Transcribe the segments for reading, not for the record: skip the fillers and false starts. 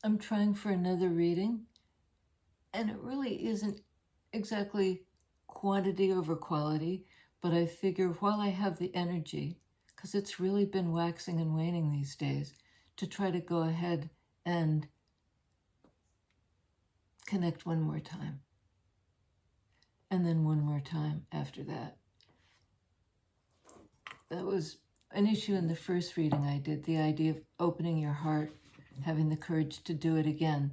I'm trying for another reading, and it really isn't exactly quantity over quality, but I figure while I have the energy, because it's really been waxing and waning these days, to try to go ahead and connect one more time. And then one more time after that. That was an issue in the first reading I did, the idea of opening your heart, having the courage to do it again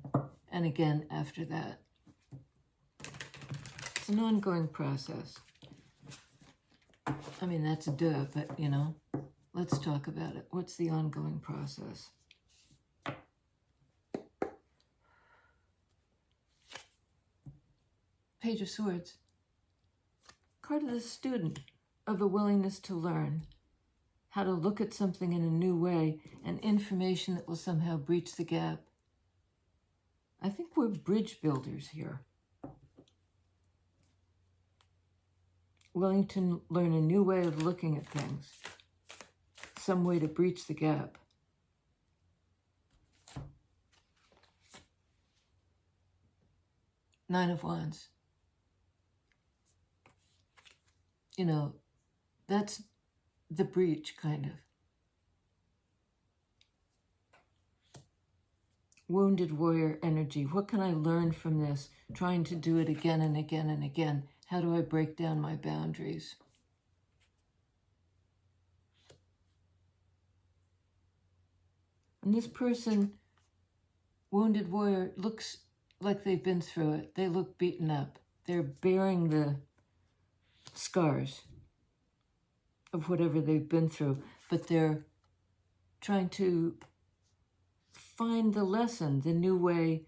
and again after that. It's an ongoing process. I mean, that's a duh, but you know, let's talk about it. What's the ongoing process? Page of Swords. Card of the student, of a willingness to learn how to look at something in a new way and information that will somehow breach the gap. I think we're bridge builders here. Willing to learn a new way of looking at things, some way to breach the gap. Nine of Wands. You know, that's the breach, kind of. Wounded warrior energy. What can I learn from this? Trying to do it again and again and again. How do I break down my boundaries? And this person, wounded warrior, looks like they've been through it. They look beaten up. They're bearing the scars of whatever they've been through, but they're trying to find the lesson, the new way,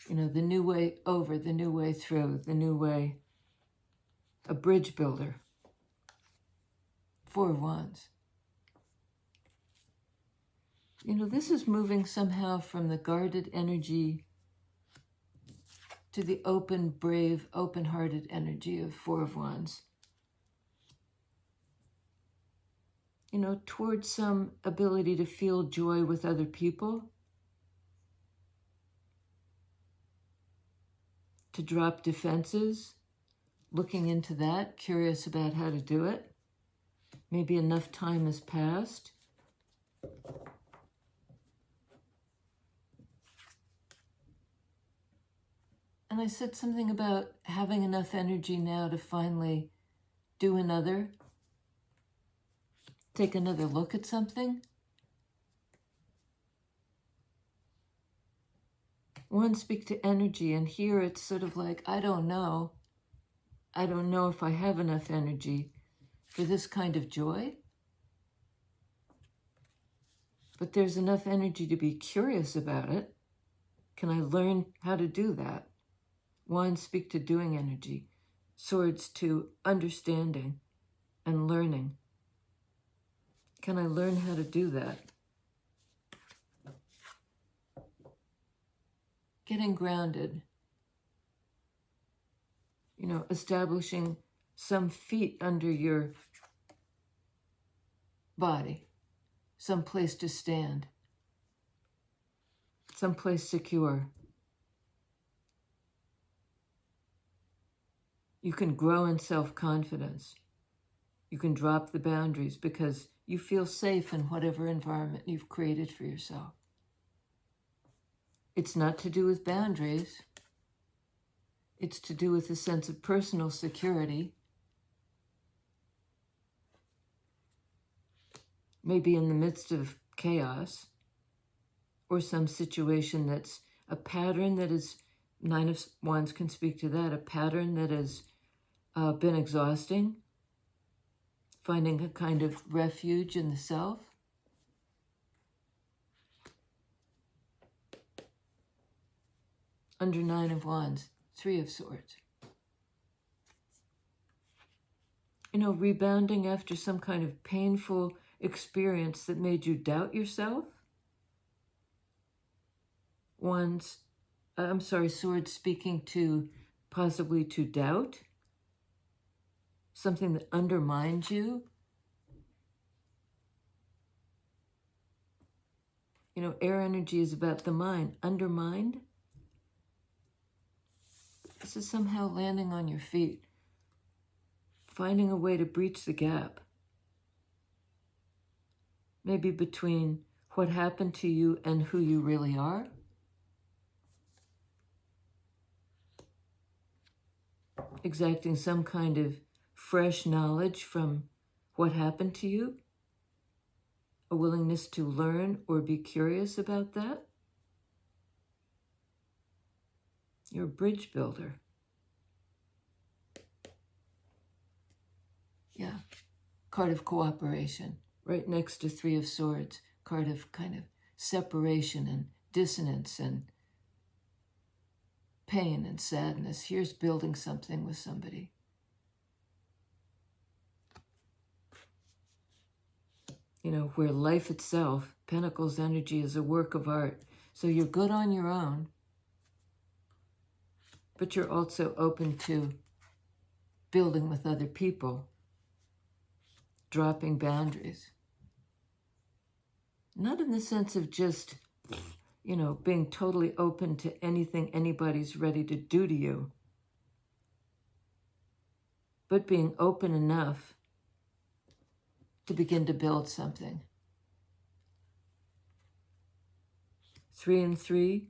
you know, the new way over, the new way through, the new way, a bridge builder. Four of Wands. You know, this is moving somehow from the guarded energy to the open, brave, open-hearted energy of Four of Wands. You know, towards some ability to feel joy with other people, to drop defenses, looking into that, curious about how to do it. Maybe enough time has passed. And I said something about having enough energy now to finally do another, take another look at something. One, speak to energy, and here it's sort of like, I don't know. I don't know if I have enough energy for this kind of joy. But there's enough energy to be curious about it. Can I learn how to do that? One, speak to doing energy. Swords to understanding and learning. Can I learn how to do that? Getting grounded. You know, establishing some feet under your body, some place to stand, some place secure. You can grow in self-confidence. You can drop the boundaries because you feel safe in whatever environment you've created for yourself. It's not to do with boundaries. It's to do with a sense of personal security. Maybe in the midst of chaos or some situation that's a pattern that is, Nine of Wands can speak to that, a pattern that has been exhausting, finding a kind of refuge in the self. Under Nine of Wands, Three of Swords. You know, rebounding after some kind of painful experience that made you doubt yourself. Swords speaking to possibly to doubt, something that undermines you. You know, air energy is about the mind. Undermined, this is somehow landing on your feet, finding a way to breach the gap. Maybe between what happened to you and who you really are. Exacting some kind of fresh knowledge from what happened to you. A willingness to learn or be curious about that. You're a bridge builder. Yeah. Card of cooperation. Right next to Three of Swords. Card of kind of separation and dissonance and pain and sadness. Here's building something with somebody. You know, where life itself, Pentacles energy, is a work of art. So you're good on your own, but you're also open to building with other people, dropping boundaries. Not in the sense of just, you know, being totally open to anything anybody's ready to do to you, but being open enough to begin to build something. 3 and 3,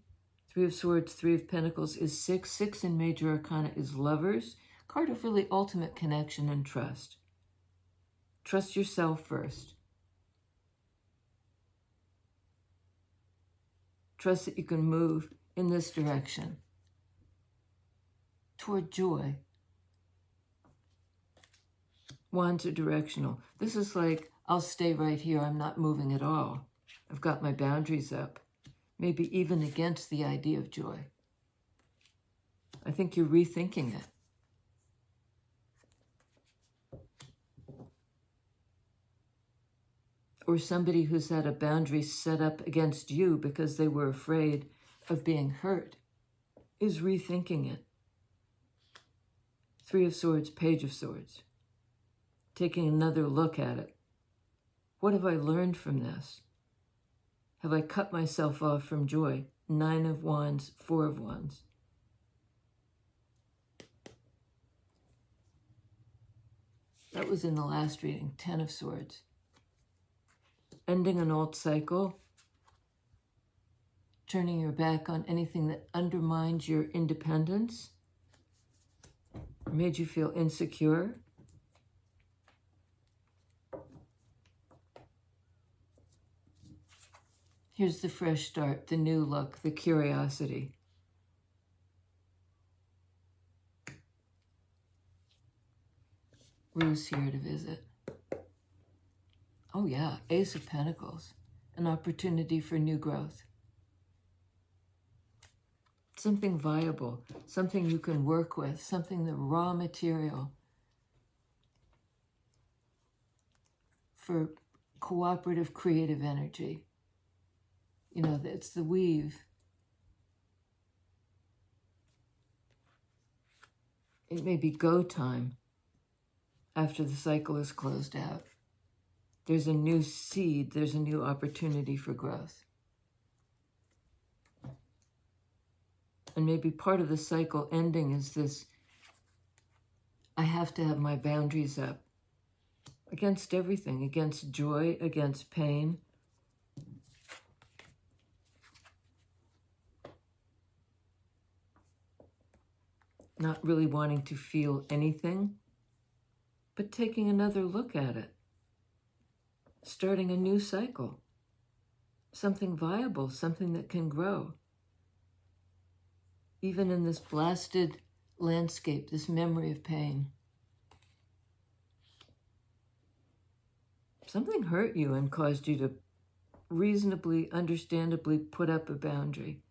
Three of Swords, Three of Pentacles is 6. 6 in Major Arcana is Lovers. Card of really ultimate connection and trust. Trust yourself first. Trust that you can move in this direction toward joy. Wands are directional. This is like, I'll stay right here. I'm not moving at all. I've got my boundaries up. Maybe even against the idea of joy. I think you're rethinking it. Or somebody who's had a boundary set up against you because they were afraid of being hurt is rethinking it. Three of Swords, Page of Swords. Taking another look at it. What have I learned from this? Have I cut myself off from joy? 9 of Wands, 4 of Wands. That was in the last reading, 10 of Swords. Ending an old cycle. Turning your back on anything that undermines your independence. Made you feel insecure. Here's the fresh start, the new look, the curiosity. Rue's here to visit. Oh yeah, Ace of Pentacles, an opportunity for new growth. Something viable, something you can work with, something the raw material for cooperative creative energy. You know, it's the weave. It may be go time after the cycle is closed out. There's a new seed, there's a new opportunity for growth. And maybe part of the cycle ending is this, I have to have my boundaries up against everything, against joy, against pain. Not really wanting to feel anything, but taking another look at it. Starting a new cycle. Something viable, something that can grow. Even in this blasted landscape, this memory of pain. Something hurt you and caused you to reasonably, understandably put up a boundary.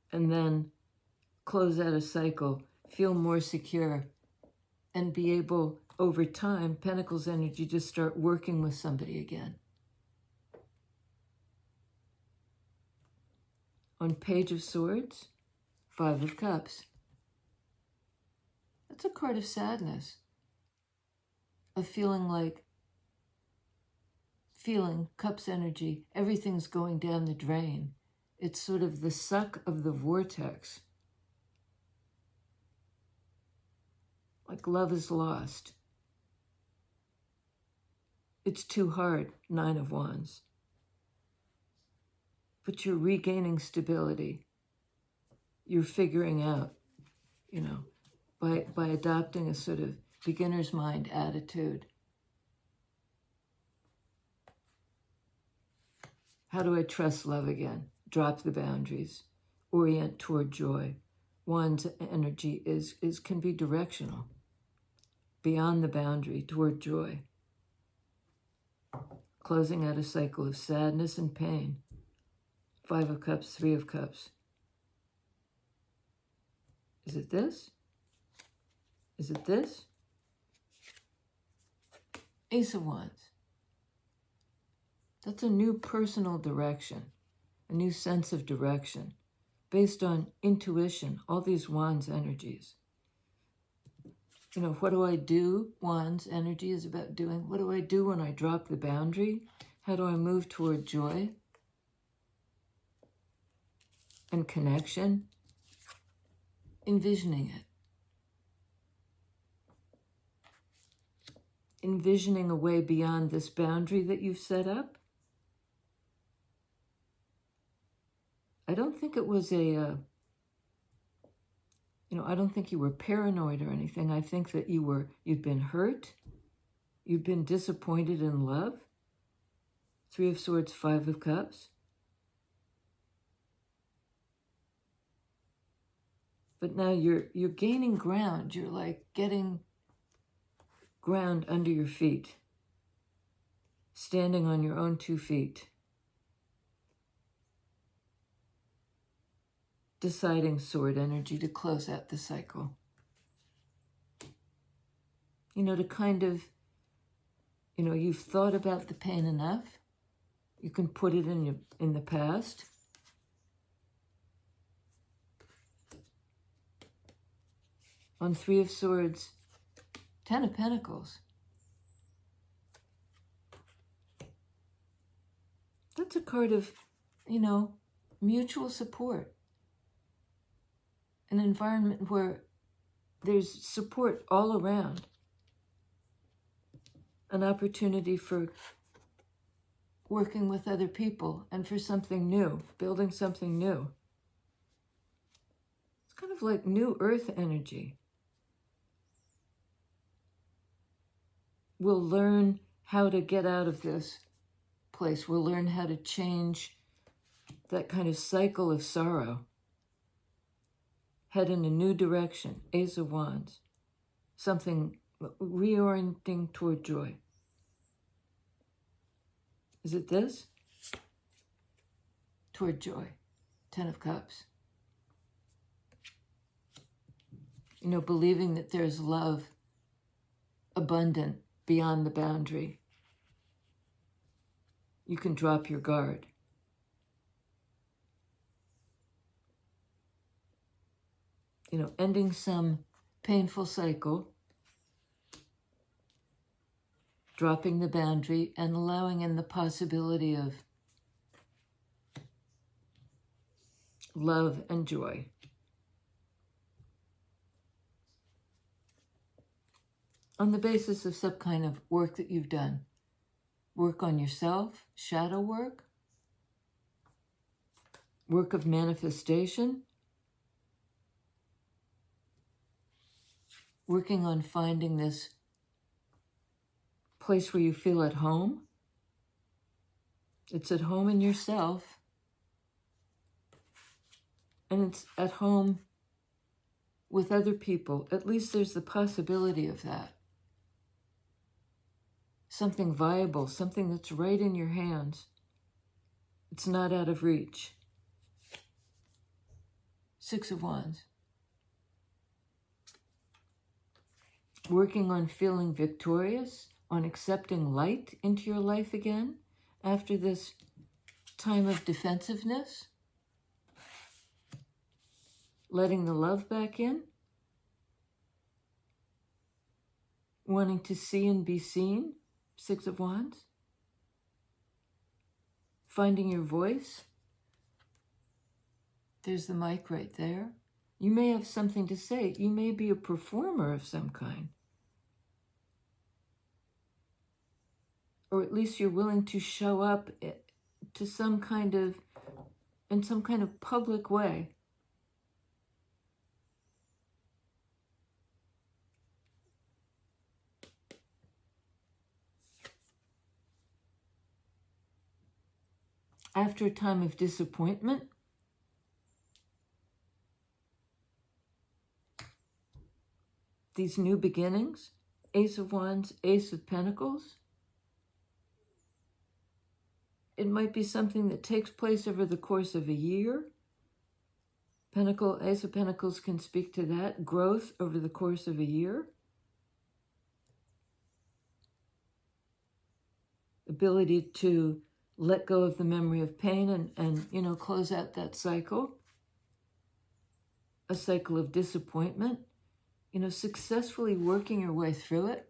And then close out a cycle, feel more secure, and be able, over time, Pentacles energy, to start working with somebody again. On Page of Swords, 5 of Cups. That's a card of sadness, of feeling like feeling, cups energy, everything's going down the drain. It's sort of the suck of the vortex. Like love is lost. It's too hard, 9 of Wands. But you're regaining stability. You're figuring out, by adopting a sort of beginner's mind attitude. How do I trust love again? Drop the boundaries. Orient toward joy. Wands energy can be directional. Beyond the boundary, toward joy. Closing out a cycle of sadness and pain. 5 of Cups, 3 of Cups. Is it this? Is it this? Ace of Wands. That's a new personal direction, a new sense of direction, based on intuition, all these Wands energies. What do I do? Wands energy is about doing. What do I do when I drop the boundary? How do I move toward joy and connection? Envisioning it. Envisioning a way beyond this boundary that you've set up. I don't think it was I don't think you were paranoid or anything. I think that you'd been hurt. You'd been disappointed in love. 3 of Swords, 5 of Cups. But now you're gaining ground. You're like getting ground under your feet. Standing on your own 2 feet. Deciding sword energy to close out the cycle. To kind of, you've thought about the pain enough. You can put it in the past. On 3 of Swords, 10 of Pentacles. That's a card of, mutual support. An environment where there's support all around. An opportunity for working with other people and for something new, building something new. It's kind of like new earth energy. We'll learn how to get out of this place. We'll learn how to change that kind of cycle of sorrow. Head in a new direction. Ace of Wands. Something reorienting toward joy. Is it this? Toward joy. 10 of Cups. Believing that there's love abundant beyond the boundary. You can drop your guard. Ending some painful cycle, dropping the boundary and allowing in the possibility of love and joy. On the basis of some kind of work that you've done. Work on yourself, shadow work, work of manifestation, working on finding this place where you feel at home. It's at home in yourself. And it's at home with other people. At least there's the possibility of that. Something viable, something that's right in your hands. It's not out of reach. 6 of Wands. Working on feeling victorious, on accepting light into your life again after this time of defensiveness. Letting the love back in. Wanting to see and be seen. 6 of Wands. finding your voice. There's the mic right there. You may have something to say. You may be a performer of some kind. Or at least you're willing to show up to some kind of, in some kind of public way. After a time of disappointment, these new beginnings, Ace of Wands, Ace of Pentacles, it might be something that takes place over the course of a year. Ace of Pentacles can speak to that, growth over the course of a year. Ability to let go of the memory of pain and close out that cycle. A cycle of disappointment. Successfully working your way through it.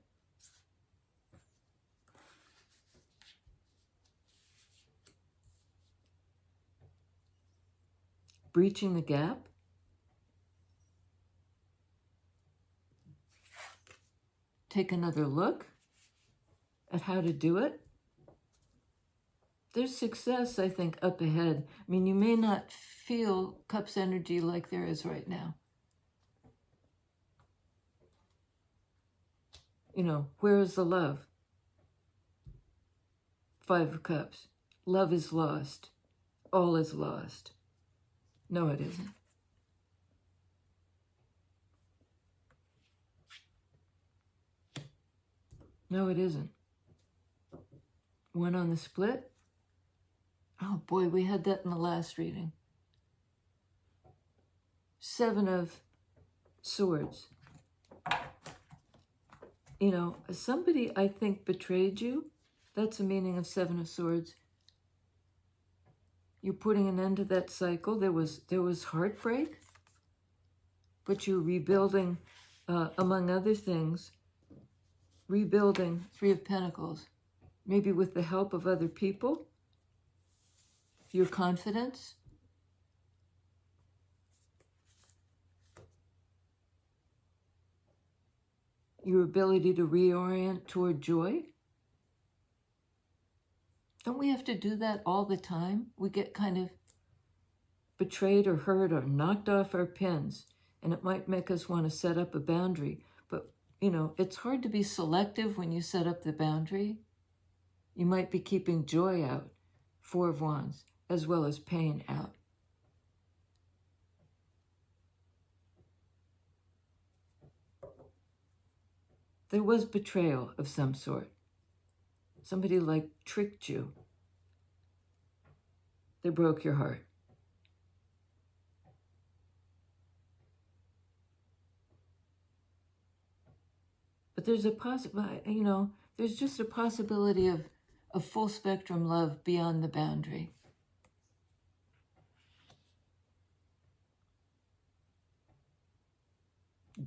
Breaching the gap. Take another look at how to do it. There's success, I think, up ahead. I mean, you may not feel Cups energy like there is right now. Where is the love? 5 of Cups. Love is lost. All is lost. No, it isn't. No, it isn't. 1 on the split. Oh boy, we had that in the last reading. 7 of Swords. Somebody, I think, betrayed you. That's the meaning of 7 of Swords. You're putting an end to that cycle. There was heartbreak, but you're rebuilding, among other things, rebuilding 3 of Pentacles, maybe with the help of other people, your confidence. Your ability to reorient toward joy. Don't we have to do that all the time? We get kind of betrayed or hurt or knocked off our pins, and it might make us want to set up a boundary. But, it's hard to be selective when you set up the boundary. You might be keeping joy out, 4 of Wands, as well as pain out. There was betrayal of some sort. Somebody tricked you. They broke your heart. But there's there's just a possibility of full spectrum love beyond the boundary.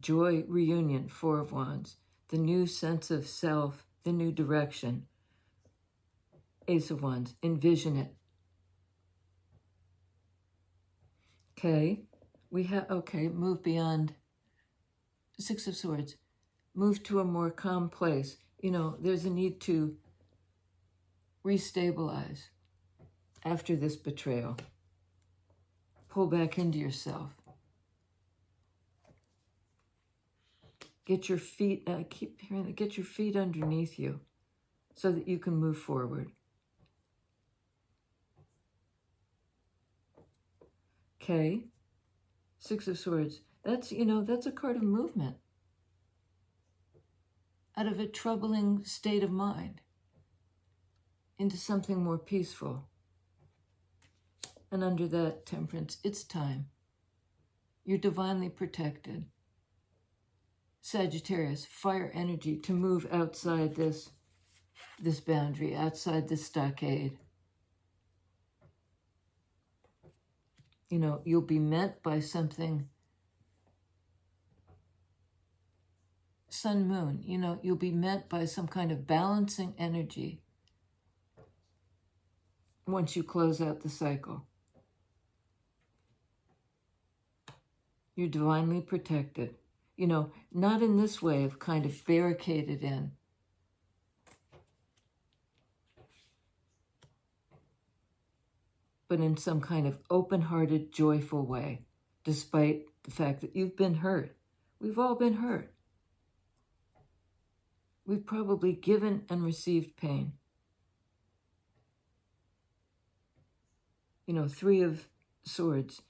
Joy, reunion, 4 of Wands. The new sense of self, the new direction. Ace of Wands, envision it. Okay, move beyond 6 of Swords. Move to a more calm place. There's a need to restabilize after this betrayal. Pull back into yourself. Get your feet, keep hearing that, get your feet underneath you so that you can move forward. Okay, 6 of Swords. That's a card of movement out of a troubling state of mind into something more peaceful. And under that, Temperance, it's time. You're divinely protected. Sagittarius, fire energy to move outside this boundary, outside this stockade. You'll be met by something. Sun, Moon, you'll be met by some kind of balancing energy. once you close out the cycle. You're divinely protected. You know, not in this way of kind of barricaded in. But in some kind of open-hearted, joyful way, despite the fact that you've been hurt. We've all been hurt. We've probably given and received pain. You know, 3 of Swords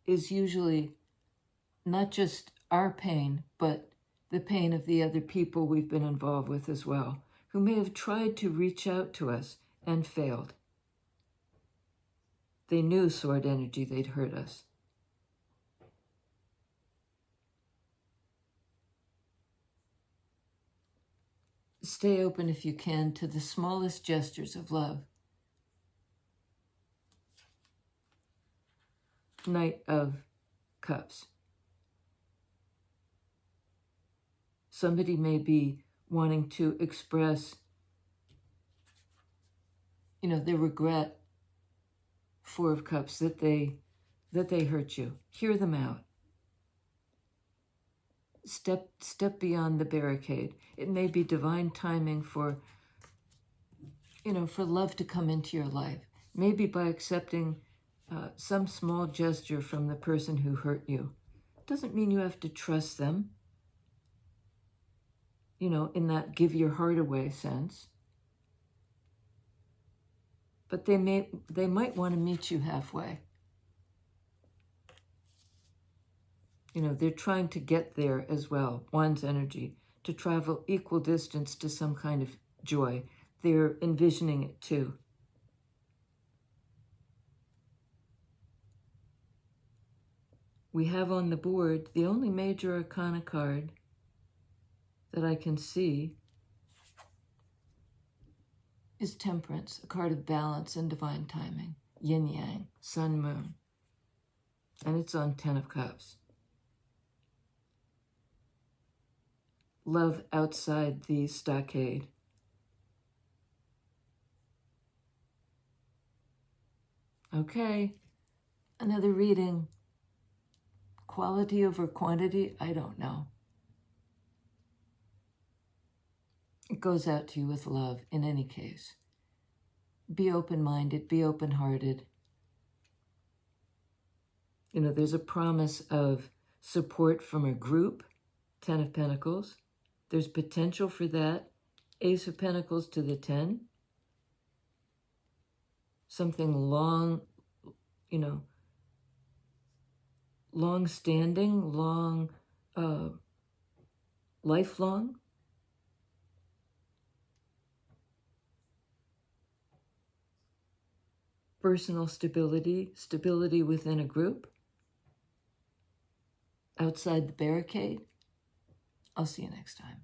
is usually not just our pain, but the pain of the other people we've been involved with as well, who may have tried to reach out to us and failed. They knew, Sword energy, they'd hurt us. Stay open if you can to the smallest gestures of love. Knight of Cups. Somebody may be wanting to express, you know, their regret, 4 of Cups, that they hurt you. Hear them out. Step beyond the barricade. It may be divine timing for, you know, for love to come into your life. Maybe by accepting some small gesture from the person who hurt you. Doesn't mean you have to trust them, you know, in that give your heart away sense. But they might want to meet you halfway. You know, they're trying to get there as well, Wands energy, to travel equal distance to some kind of joy. They're envisioning it too. We have on the board the only major arcana card that I can see is Temperance, a card of balance and divine timing. Yin Yang, Sun, Moon. And it's on 10 of Cups. Love outside the stockade. Okay, another reading. Quality over quantity, I don't know. It goes out to you with love in any case. Be open-minded, be open-hearted. You know, there's a promise of support from a group, 10 of Pentacles. There's potential for that. Ace of Pentacles to the 10. Something long, you know, long-standing, lifelong. Personal stability, stability within a group. Outside the barricade. I'll see you next time.